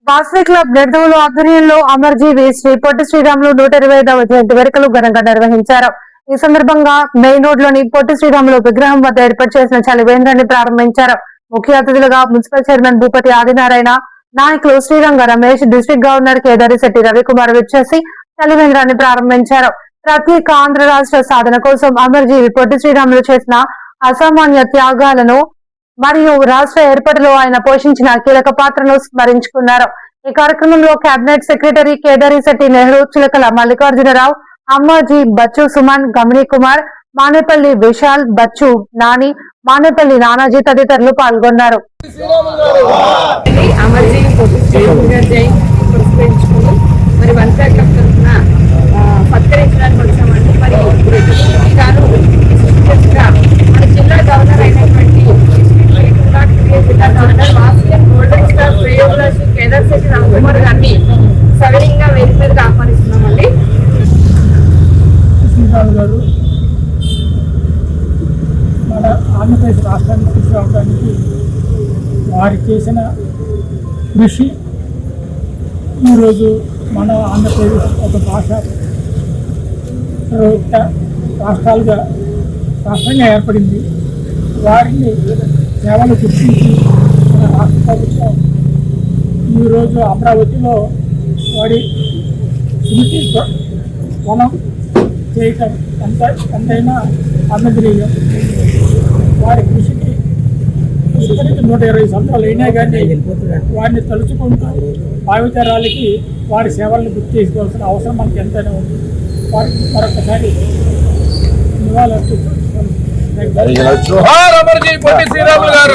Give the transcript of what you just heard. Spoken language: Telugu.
వాసవి క్లబ్ నిర్దవులు ఆధ్వర్యంలో అమర్జీవి శ్రీ పొట్టి శ్రీరాములు 125వ జయంతి వేడుకలు ఘనంగా నిర్వహించారు. ఈ సందర్భంగా మెయిన్ రోడ్ లోని పొట్టి శ్రీరాములు విగ్రహం వద్ద ఏర్పాటు చేసిన చలివేంద్రాన్ని ప్రారంభించారు. ముఖ్య అతిథులుగా మున్సిపల్ చైర్మన్ భూపతి ఆదినారాయణ, నాయకులు శ్రీరంగ రమేష్, డిస్ట్రిక్ట్ గవర్నర్ కేదారిశెట్టి రవికుమార్ విచ్చేసి చలివేంద్రాన్ని ప్రారంభించారు. ప్రత్యేక ఆంధ్ర రాష్ట్ర సాధన కోసం అమర్జీవి పొట్టి శ్రీరాములు చేసిన అసామాన్య త్యాగాలను మరియు రాష్ట్ర ఏర్పాటులో ఆయన పోషించిన కీలక పాత్రను స్మరించుకున్నారు. ఈ కార్యక్రమంలో కేబినెట్ సెక్రటరీ కేదారిశెట్టి నెహ్రూ, చిలకల మల్లికార్జునరావు, అమ్మాజీ, బచ్చు సుమన్, గమనీ కుమార్, మానేపల్లి విశాల్, బచ్చు నాని, మానేపల్లి నానాజీ తదితరులు పాల్గొన్నారు. కేదారిశెట్టి రవికుమార్ గారిని సవినీయంగా వేదిక మీదకి ఆహ్వానిస్తున్నామండి. శ్రీరాము గారు మన ఆంధ్రప్రదేశ్ రాష్ట్రాన్ని తీసుకురావడానికి వారు చేసిన కృషి ఈరోజు మన ఆంధ్రప్రదేశ్ ఒక భాష రాష్ట్రంగా ఏర్పడింది. వారిని సేవలు గుర్తించి మన రాష్ట్ర ప్రభుత్వం ఈరోజు అమరావతిలో వారి స్మృతి వనం చేయటం ఎంతైనా అభినందనీయం. వారి కృషికి ఇప్పటికి 120 సంవత్సరాలు అయినా కానీ వారిని తలుచుకుంటూ భావితరాలకి వారి సేవలను గుర్తు చేసుకోవాల్సిన అవసరం మనకి ఎంతైనా ఉంది. వారికి మరొకసారి నివాళులు